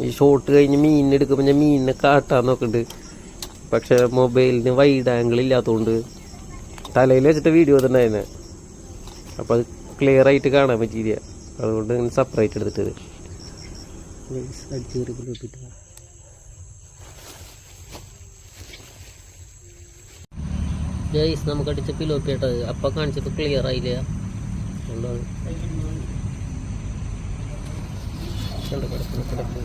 ഈ ഷോട്ട് കഴിഞ്ഞ് മീനെടുക്കുമ്പോൾ ഞാൻ മീനിനെ കാട്ടാൻ നോക്കുന്നുണ്ട്. പക്ഷെ മൊബൈലിന് വൈഡ് ആംഗിൾ ഇല്ലാത്തതുകൊണ്ട് തലയിൽ വെച്ചിട്ട് വീഡിയോ തന്നെയായിരുന്നു. അപ്പോൾ അത് ക്ലിയർ ആയിട്ട് കാണാൻ പറ്റിയില്ല. അതുകൊണ്ട് ഇങ്ങനെ സെപ്പറേറ്റ് എടുത്തിട്ടത്. ഗൈസ് നമുക്ക് അടിച്ച പിലോപ്പി ഇട്ടത് അപ്പം കാണിച്ചപ്പോൾ ക്ലിയർ ആയില്ല. അതുകൊണ്ടാണ് കിടക്കുന്നു